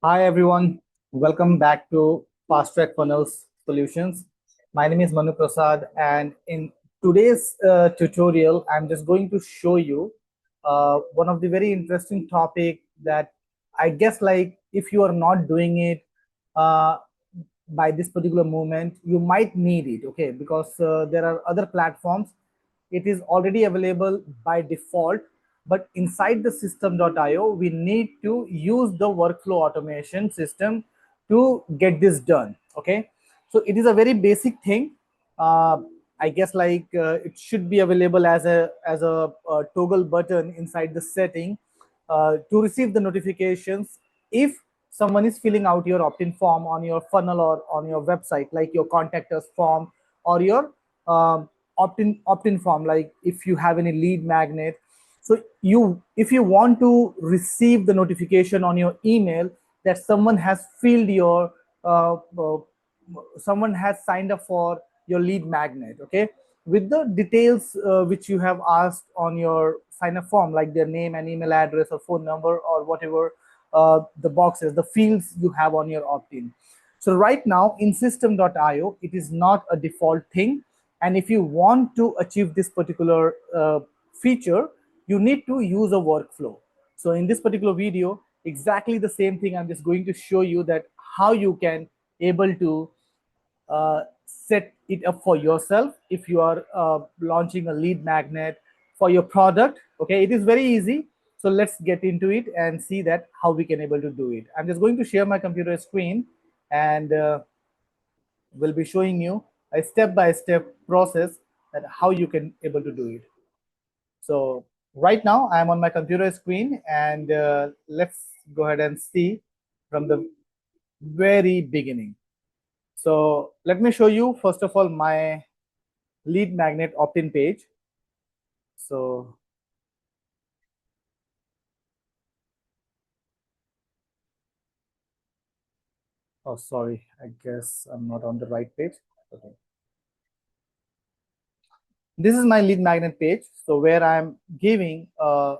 Hi everyone, welcome back to Fast Track Funnels Solutions. My name is Manu Prasad, and in today's tutorial, I'm just going to show you one of the very interesting topic that I guess like if you are not doing it uh, by this particular moment, you might need it. Okay, because there are other platforms. It is already available by default, but inside the system.io we need to use the workflow automation system to get this done. Okay, so it is a very basic thing. uh, I guess like it should be available as a toggle button inside the setting to receive the notifications if someone is filling out your opt-in form on your funnel or on your website, like your contact us form or your opt-in form, like if you have any lead magnet. So you, if you want to receive the notification on your email that someone has filled your uh, uh, someone has signed up for your lead magnet, okay, with the details which you have asked on your sign up form, like their name and email address or phone number or whatever the boxes, the fields you have on your opt-in. So right now in system.io, it is not a default thing. And if you want to achieve this particular feature, you need to use a workflow. So in this particular video, exactly the same thing, I'm just going to show you that how you can able to set it up for yourself if you are launching a lead magnet for your product. Okay, it is very easy. So let's get into it and see that how we can able to do it. I'm just going to share my computer screen and will be showing you a step-by-step process that how you can able to do it. So right now I'm on my computer screen, and let's go ahead and see from the very beginning. So let me show you first of all my lead magnet opt-in page. So oh, sorry, I guess I'm not on the right page. Okay. This is my lead magnet page. So where I'm giving a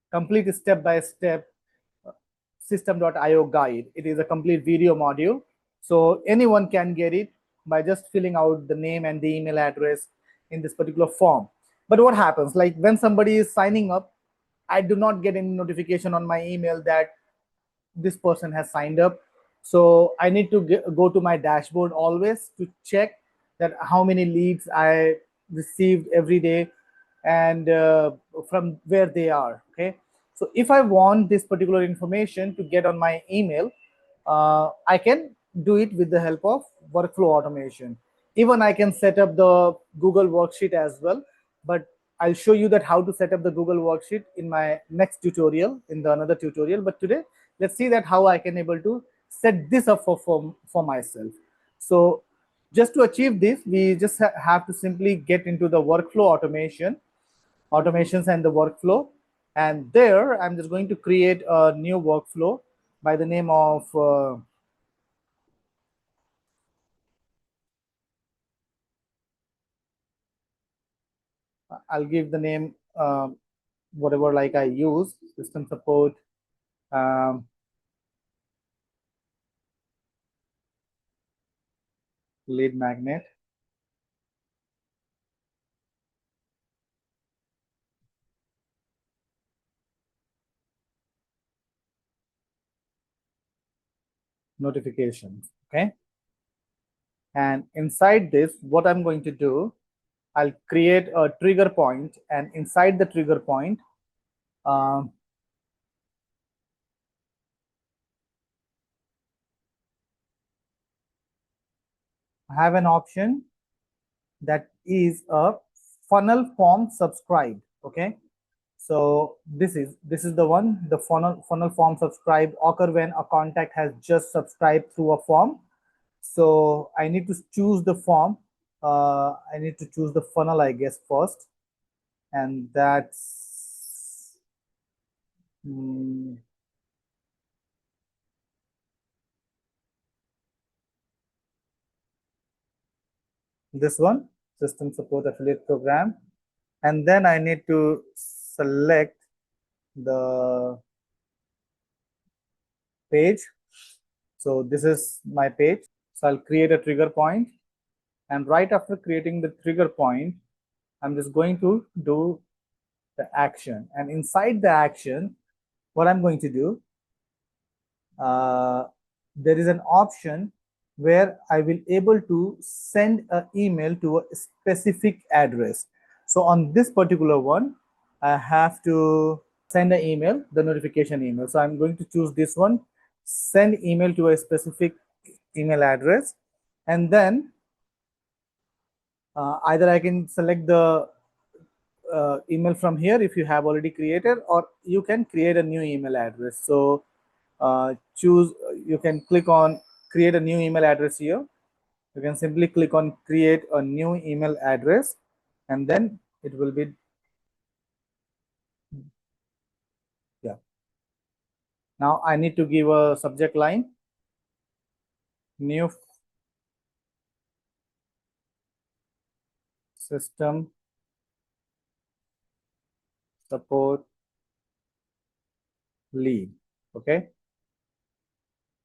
complete step-by-step system.io guide. It is a complete video module. So anyone can get it by just filling out the name and the email address in this particular form. But what happens, like when somebody is signing up, I do not get any notification on my email that this person has signed up. So I need to go to my dashboard always to check that how many leads I received every day and from where they are. Okay, so if I want this particular information to get on my email, I can do it with the help of workflow automation. Even I can set up the Google worksheet as well, but I'll show you that how to set up the Google worksheet in my next tutorial, in the another tutorial. But today, let's see that how I can able to set this up for myself. So just to achieve this, we just have to simply get into the workflow automations and the workflow. And there, I'm just going to create a new workflow by the name of I'll give the name whatever like I use, system support um, lead magnet notifications. Okay, and inside this, what I'm going to do, I'll create a trigger point, and inside the trigger point, um, I have an option that is a funnel form subscribe. Okay, so this is the one. The funnel form subscribe occur when a contact has just subscribed through a form. So I need to choose the form. I need to choose the funnel, I guess, first, and that's this one, system support affiliate program. And then I need to select the page So this is my page. So I'll create a trigger point, and right after creating the trigger point, I'm just going to do the action. And inside the action, what I'm going to do, there is an option where I will able to send an email to a specific address. So on this particular one, I have to send an email, the notification email. So I'm going to choose this one, send email to a specific email address, and then either I can select the email from here if you have already created, or you can create a new email address. So choose, you can click on create a new email address here. You can simply click on create a new email address, and then it will be, yeah. Now I need to give a subject line, new system support lead, okay,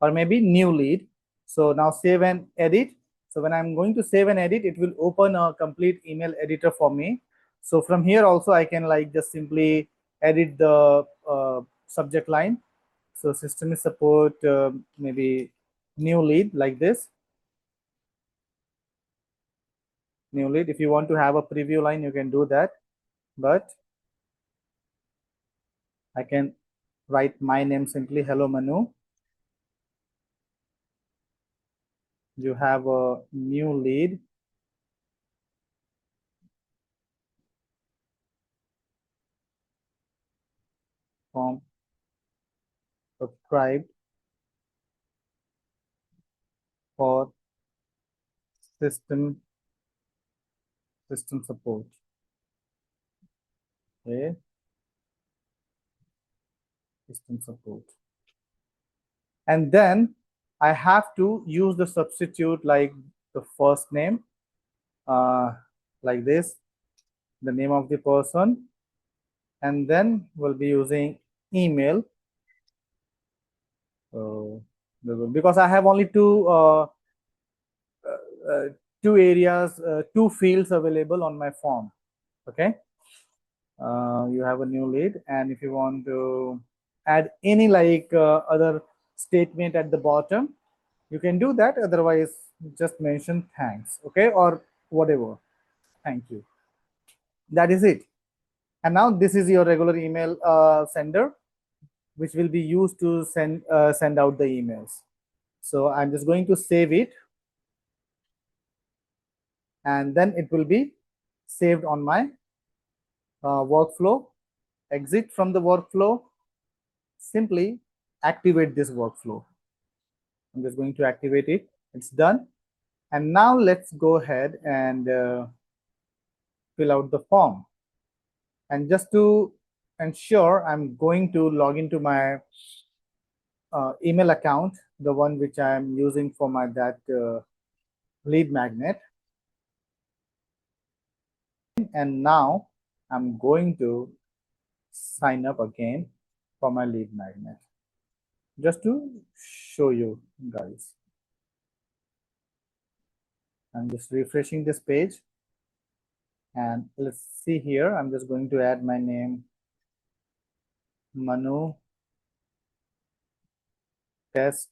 or maybe new lead. So now save and edit. So when I'm going to save and edit, it will open a complete email editor for me. So from here also I can like just simply edit the subject line. So system is support, maybe new lead, like this, new lead. If you want to have a preview line, you can do that, but I can write my name simply, hello Manu. You have a new lead from subscribed for system support. Okay, system support. And then I have to use the substitute like the first name, like this, the name of the person, and then we'll be using email. Because I have only two areas, two fields available on my form. Okay, you have a new lead, and if you want to add any like other statement at the bottom, you can do that. Otherwise, just mention thanks, okay, or whatever. Thank you. That is it. And now this is your regular email sender, which will be used to send out the emails. So I'm just going to save it, and then it will be saved on my workflow. Exit from the workflow, simply activate this workflow. I'm just going to activate it. It's done. And now let's go ahead and fill out the form. And just to ensure, I'm going to log into my email account, the one which I'm using for my lead magnet. And now I'm going to sign up again for my lead magnet, just to show you guys. I'm just refreshing this page, and let's see here. I'm just going to add my name, Manu test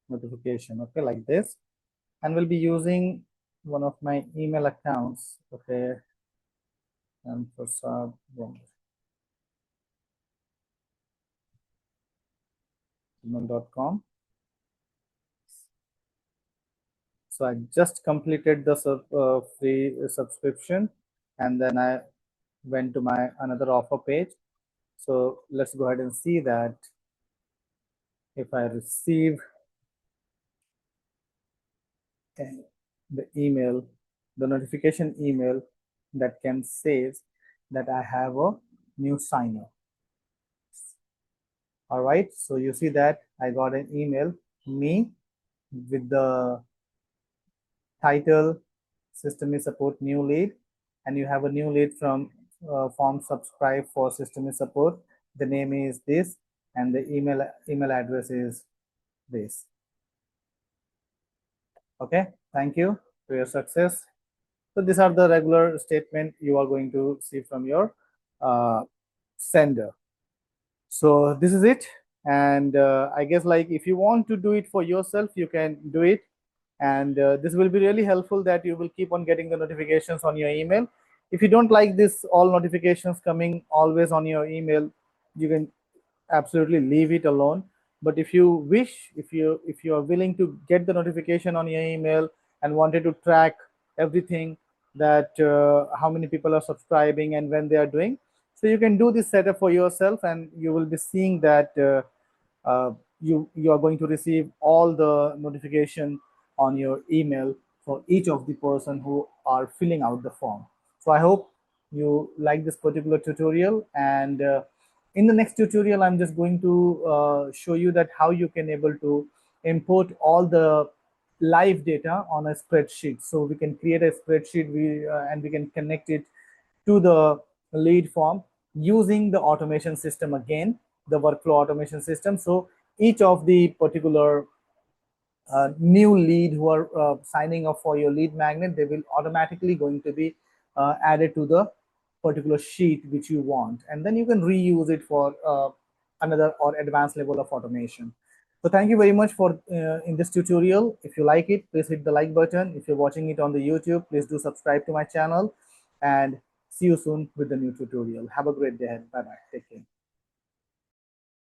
notification, okay, like this. And we'll be using one of my email accounts, okay, and for gmail.com. So I just completed the free subscription, and then I went to my another offer page. So let's go ahead and see that if I receive the email, the notification email that can say that I have a new signer. All right, so you see that I got an email, me, with the title Systeme support new lead, and you have a new lead from form subscribe for Systeme support. The name is this, and the email address is this. Okay, thank you for your success. So these are the regular statement you are going to see from your sender. So this is it. And I guess like if you want to do it for yourself, you can do it. And this will be really helpful that you will keep on getting the notifications on your email. If you don't like this all notifications coming always on your email, you can absolutely leave it alone. But if you wish, if you are willing to get the notification on your email and wanted to track everything, that how many people are subscribing and when they are doing, so you can do this setup for yourself, and you will be seeing that you are going to receive all the notification on your email for each of the person who are filling out the form. So I hope you like this particular tutorial, and in the next tutorial I'm just going to show you that how you can able to import all the live data on a spreadsheet. So we can create a spreadsheet, and we can connect it to the lead form using the automation system again, the workflow automation system. So each of the particular new lead who are signing up for your lead magnet, they will automatically going to be added to the particular sheet which you want, and then you can reuse it for another or advanced level of automation. So thank you very much for in this tutorial. If you like it, please hit the like button. If you're watching it on the YouTube, please do subscribe to my channel, and see you soon with the new tutorial. Have a great day ahead. Bye bye. Take care.